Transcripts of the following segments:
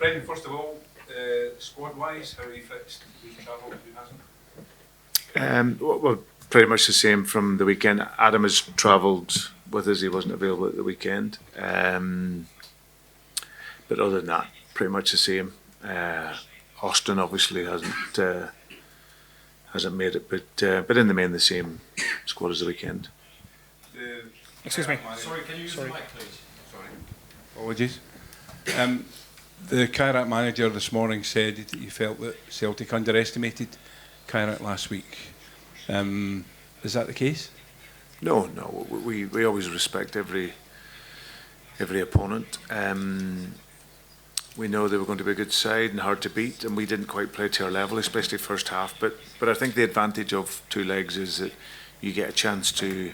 Brendan, first of all, squad-wise, how are you fixed? Who's travelled, who hasn't? Well, pretty much the same from the weekend. Adam has travelled with us. He wasn't available at the weekend. But other than that, pretty much the same. Austin obviously hasn't made it, but in the main the same squad as the weekend. Excuse me. Sorry, can you use the mic, please? Sorry. Apologies. The Kairat manager this morning said that he felt that Celtic underestimated Kairat last week. Is that the case? No. We always respect every opponent. We know they were going to be a good side and hard to beat, and we didn't quite play to our level, especially first half. But I think the advantage of two legs is that you get a chance to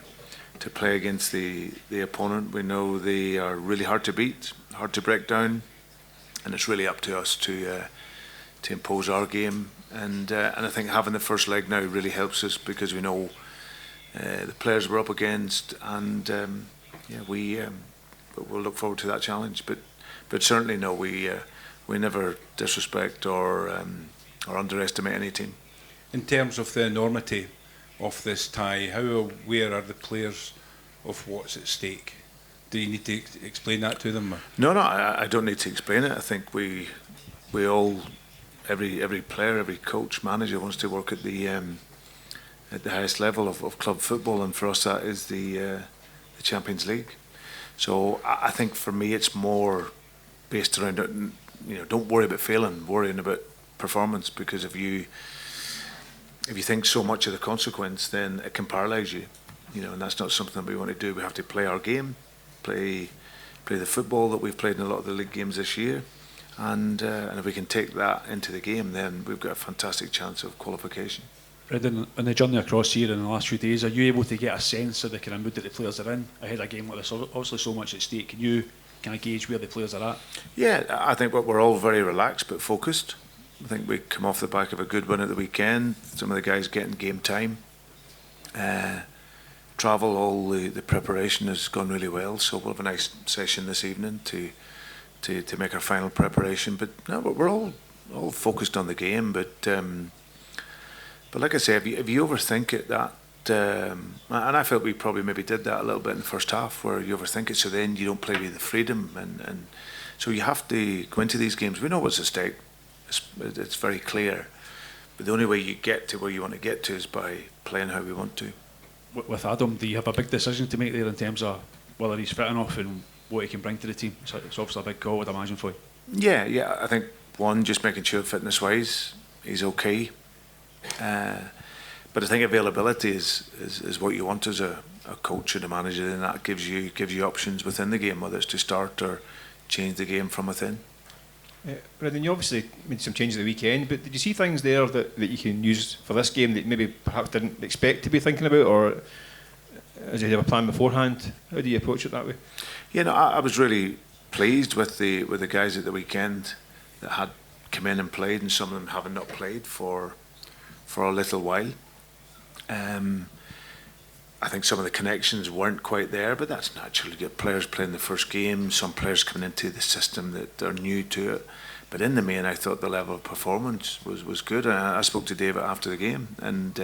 play against the opponent. We know they are really hard to beat, hard to break down, and it's really up to us to impose our game. And I think having the first leg now really helps us because we know the players we're up against, and we'll look forward to that challenge. But certainly no, we never disrespect or underestimate any team. In terms of the enormity of this tie, how aware are the players of what's at stake? Do you need to explain that to them? No, I don't need to explain it. I think we all, every player, every coach, manager wants to work at the highest level of club football, and for us that is the Champions League. So I think for me it's more based around it. Don't worry about failing, worrying about performance, because if you think so much of the consequence, then it can paralyse you. And that's not something that we want to do. We have to play our game, play the football that we've played in a lot of the league games this year, and if we can take that into the game, then we've got a fantastic chance of qualification. Brendan, on the journey across here in the last few days, are you able to get a sense of the kind of mood that the players are in ahead of a game like this? Obviously so much at stake. Can you kind of gauge where the players are at? Yeah, I think we're all very relaxed but focused. I think we come off the back of a good win at the weekend. Some of the guys getting game time. Travel, all the preparation has gone really well, so we'll have a nice session this evening to make our final preparation. But no, we're all focused on the game. But like I say, if you overthink it, and I felt we probably maybe did that a little bit in the first half, where you overthink it, so then you don't play with the freedom, and so you have to go into these games. We know what's at stake. It's very clear, but the only way you get to where you want to get to is by playing how we want to. With Adam, do you have a big decision to make there in terms of whether he's fit enough and what he can bring to the team? It's obviously a big call, I'd imagine, for you. Yeah. I think one, just making sure fitness-wise he's okay. But I think availability is what you want as a coach and a manager, and that gives you options within the game, whether it's to start or change the game from within. Brendan, you obviously made some changes at the weekend, but did you see things there that you can use for this game that maybe perhaps didn't expect to be thinking about, or did you have a plan beforehand? How do you approach it that way? Yeah, I was really pleased with the guys at the weekend that had come in and played, and some of them haven't not played for a little while. I think some of the connections weren't quite there, but that's natural. You get players playing the first game, some players coming into the system that are new to it. But in the main, I thought the level of performance was good. I spoke to David after the game, and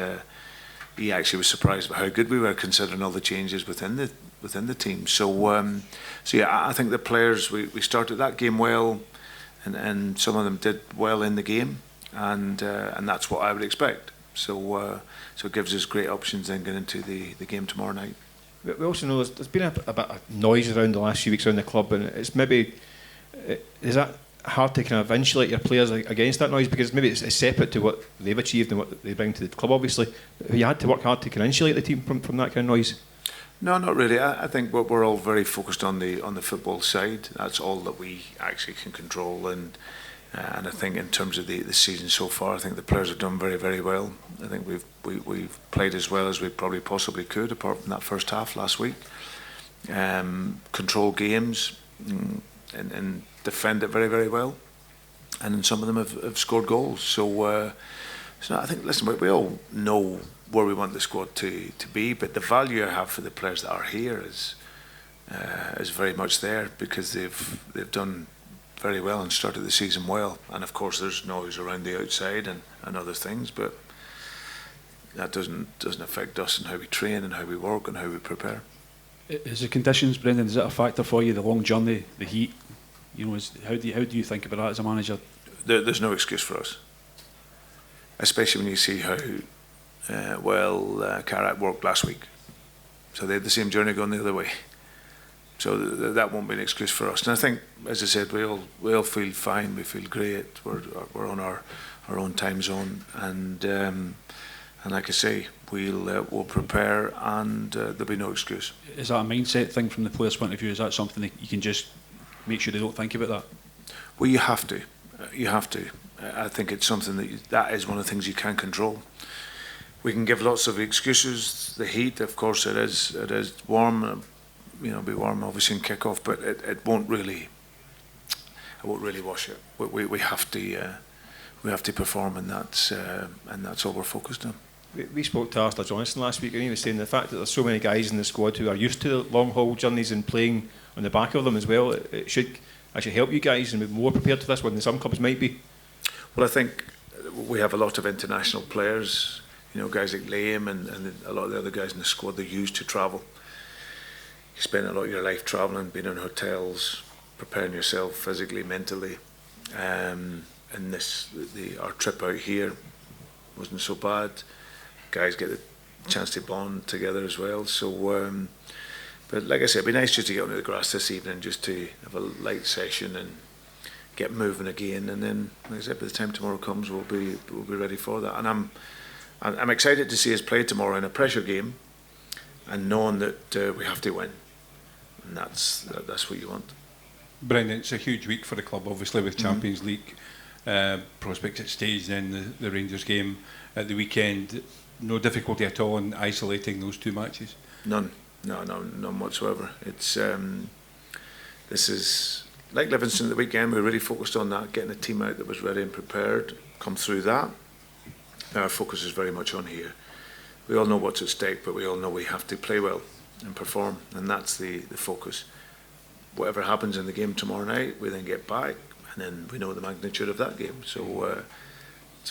he actually was surprised by how good we were, considering all the changes within the team. So yeah, I think the players, we started that game well, and some of them did well in the game, and that's what I would expect. So it gives us great options then going into the game tomorrow night. We also know there's been a bit of noise around the last few weeks around the club, and it's maybe, is that hard to kind of insulate your players against that noise, because maybe it's separate to what they've achieved and what they bring to the club, obviously. Have you had to work hard to kind of insulate the team from that kind of noise? No, not really. I think we're all very focused on the football side. That's all that we actually can control, and I think in terms of the season so far, I think the players have done very, very well. I think we've played as well as we probably possibly could, apart from that first half last week. Control games and defend it very, very well, and some of them have scored goals. So I think, listen, we all know where we want the squad to be, but the value I have for the players that are here is very much there, because they've done very well and started the season well. And of course, there's noise around the outside and other things, but that doesn't affect us and how we train and how we work and how we prepare. Is the conditions, Brendan, is that a factor for you? The long journey, the heat. How do you think about that as a manager? There's no excuse for us, especially when you see how well Kairat worked last week. So they had the same journey going the other way. So that won't be an excuse for us. And I think, as I said, we all feel fine. We feel great. We're on our own time zone, and like I say, we'll prepare, and there'll be no excuse. Is that a mindset thing from the players' point of view? Is that something that you can just make sure they don't think about that? Well, you have to. You have to. I think it's something that is one of the things you can control. We can give lots of excuses. The heat, of course, it is warm. Be warm obviously in kick-off, but it won't really wash it. We have to perform, and that's all we're focused on. We spoke to Alistair Johnson last week, and he was saying the fact that there's so many guys in the squad who are used to long haul journeys and playing on the back of them as well, it should actually help you guys and be more prepared for this one than some clubs might be. Well, I think we have a lot of international players, guys like Liam and a lot of the other guys in the squad. They're used to travel. You spend a lot of your life travelling, being in hotels, preparing yourself physically, mentally. And our trip out here wasn't so bad. Guys get the chance to bond together as well. So, but like I said, it'd be nice just to get onto the grass this evening, just to have a light session and get moving again. And then, like I said, by the time tomorrow comes, we'll be ready for that. And I'm excited to see us play tomorrow in a pressure game, and knowing that we have to win. And that's what you want. Brendan, it's a huge week for the club, obviously, with Champions League prospects at stage, then the Rangers game at the weekend. No difficulty at all in isolating those two matches? None whatsoever. It's this is like Livingston at the weekend. We really focused on that, getting a team out that was ready and prepared, come through that. Now our focus is very much on here. We all know what's at stake, but we all know we have to play well and perform, and that's the focus. Whatever happens in the game tomorrow night, we then get back, and then we know the magnitude of that game. So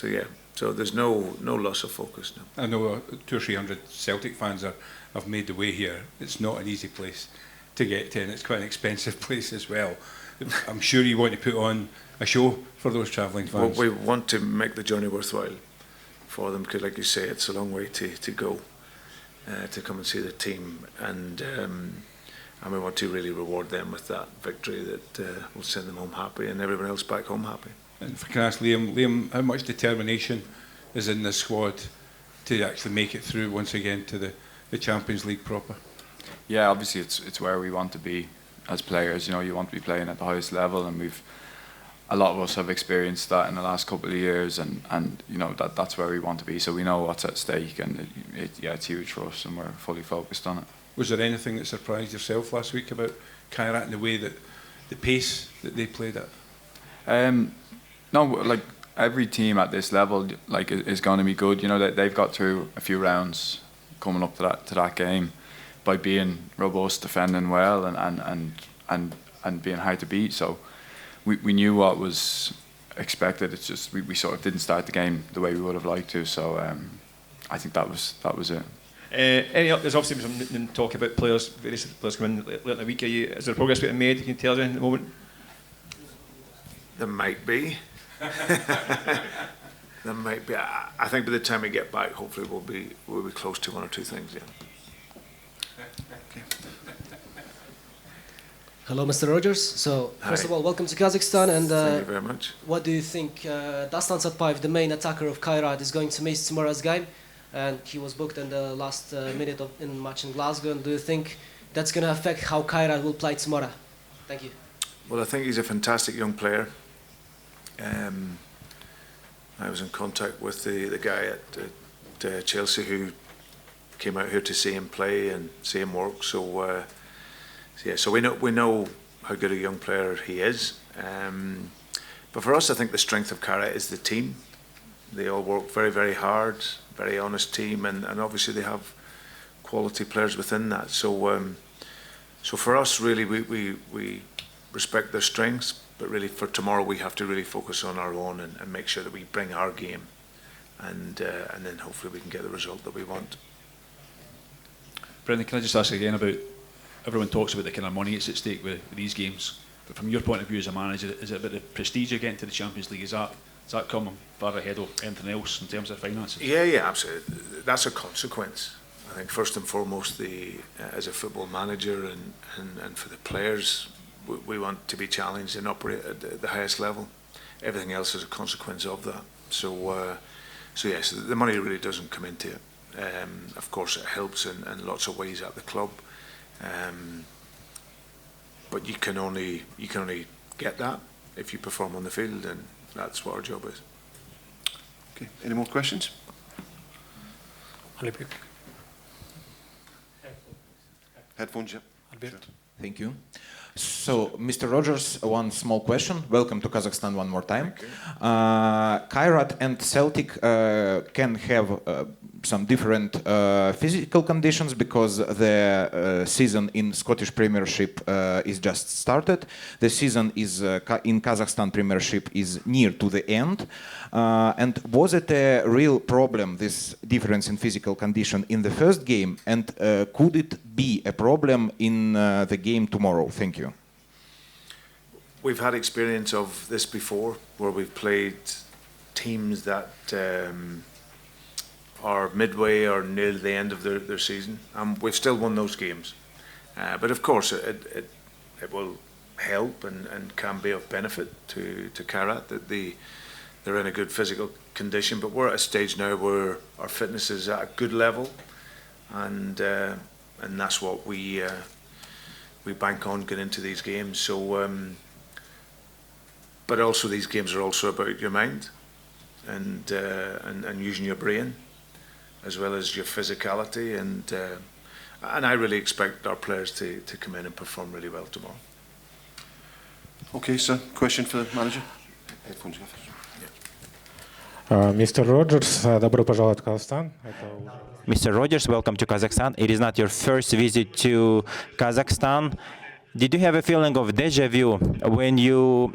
yeah. So there's no loss of focus now. I know 200 or 300 Celtic fans have made the way here. It's not an easy place to get to, and it's quite an expensive place as well. I'm sure you want to put on a show for those travelling fans. Well, we want to make the journey worthwhile for them, because, like you say, it's a long way to go to come and see the team, and we want to really reward them with that victory that will send them home happy and everyone else back home happy. And if I can ask Liam, how much determination is in the squad to actually make it through once again to the Champions League proper? Yeah, obviously it's where we want to be as players. You want to be playing at the highest level, and a lot of us have experienced that in the last couple of years, and that's where we want to be. So we know what's at stake, and it's huge for us, and we're fully focused on it. Was there anything that surprised yourself last week about Kairat and the way that the pace that they played at? No, like every team at this level, is going to be good. They've got through a few rounds coming up to that game by being robust, defending well, and being hard to beat. So we knew what was expected. It's just we sort of didn't start the game the way we would have liked to. So I think that was it. There's obviously some talk about various players coming in later in the week. Is there progress being made? Can you tell us anything at the moment? There might be. There might be. I think by the time we get back, hopefully we'll be close to one or two things. Yeah. Okay. Hello, Mr. Rodgers. So first of all, welcome to Kazakhstan. And thank you very much. What do you think? Dastan Satpayev, the main attacker of Kairat, is going to miss tomorrow's game, and he was booked in the last minute of the match in Glasgow. And do you think that's going to affect how Kairat will play tomorrow? Thank you. Well, I think he's a fantastic young player. I was in contact with the guy at Chelsea who came out here to see him play and see him work. So we know how good a young player he is. But for us, I think the strength of Kairat is the team. They all work very, very hard, very honest team, and obviously they have quality players within that. So for us, really, we respect their strengths, really for tomorrow we have to really focus on our own and make sure that we bring our game, and then hopefully we can get the result that we want. Brendan, can I just ask again about, everyone talks about the kind of money that's at stake with these games, but from your point of view as a manager, is it about the prestige of getting to the Champions League? Is that coming far ahead of anything else in terms of finances? Yeah, absolutely. That's a consequence. I think first and foremost, as a football manager and for the players, we want to be challenged and operate at the highest level. Everything else is a consequence of that. So yes, the money really doesn't come into it. Of course, it helps in lots of ways at the club, but you can only get that if you perform on the field, and that's what our job is. Okay. Any more questions? Headphones, yeah. Sure. Thank you. So, Mr. Rodgers, one small question. Welcome to Kazakhstan one more time. Kairat and Celtic can have some different physical conditions because the season in Scottish Premiership is just started. The season is in Kazakhstan Premiership is near to the end. And was it a real problem, this difference in physical condition in the first game? And could it be a problem in the game tomorrow? Thank you. We've had experience of this before, where we've played teams that are midway or near the end of their season, and we've still won those games. But of course, it will help and can be of benefit to Kairat that they're in a good physical condition. But we're at a stage now where our fitness is at a good level, and that's what we bank on getting into these games. So, but also these games are also about your mind and using your brain, as well as your physicality, and I really expect our players to come in and perform really well tomorrow. Okay, sir. Question for the manager. Headphones, Mr. Rodgers, добро пожаловать в Казахстан. Mr. Rodgers, welcome to Kazakhstan. It is not your first visit to Kazakhstan. Did you have a feeling of deja vu when you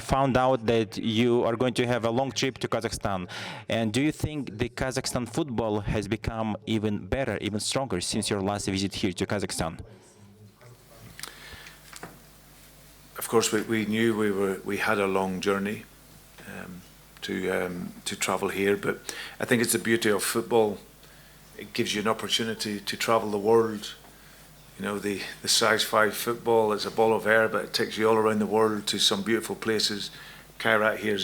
found out that you are going to have a long trip to Kazakhstan? And do you think the Kazakhstan football has become even better, even stronger since your last visit here to Kazakhstan? Of course, we knew we had a long journey to travel here, but I think it's the beauty of football. It gives you an opportunity to travel the world. You know, the size 5 football, it's a ball of air, but it takes you all around the world to some beautiful places. Kairat here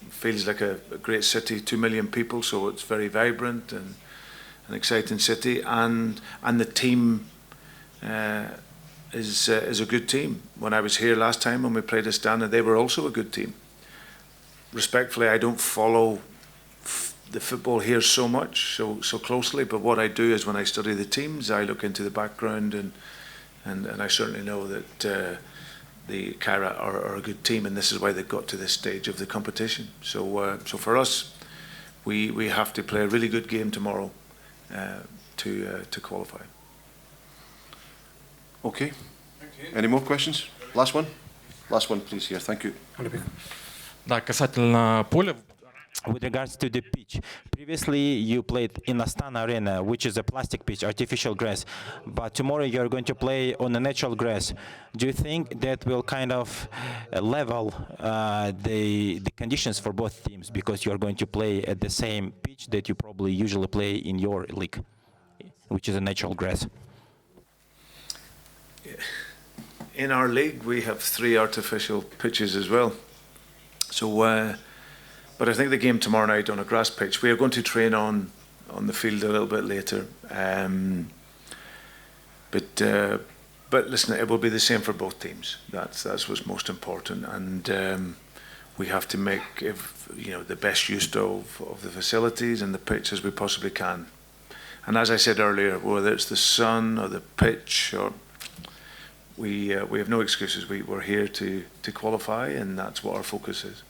feels like a great city, 2 million people, so it's very vibrant and an exciting city. And the team is a good team. When I was here last time when we played Astana, they were also a good team. Respectfully, I don't follow the football here so much, so closely, but what I do is when I study the teams, I look into the background, and I certainly know that the Kairat are a good team, and this is why they got to this stage of the competition. So for us, we have to play a really good game tomorrow to qualify. Okay. Any more questions? Last one, please. Here, thank you. Да, касательно поля. With regards to the pitch, previously you played in Astana Arena, which is a plastic pitch, artificial grass, but tomorrow you're going to play on a natural grass. Do you think that will kind of level the conditions for both teams, because you're going to play at the same pitch that you probably usually play in your league, which is a natural grass? In our league, we have 3 artificial pitches as well. So, but I think the game tomorrow night on a grass pitch, we are going to train on the field a little bit later. But listen, it will be the same for both teams. That's what's most important, and we have to make the best use of the facilities and the pitch as we possibly can. And as I said earlier, whether it's the sun or the pitch, or we have no excuses. We're here to qualify, and that's what our focus is.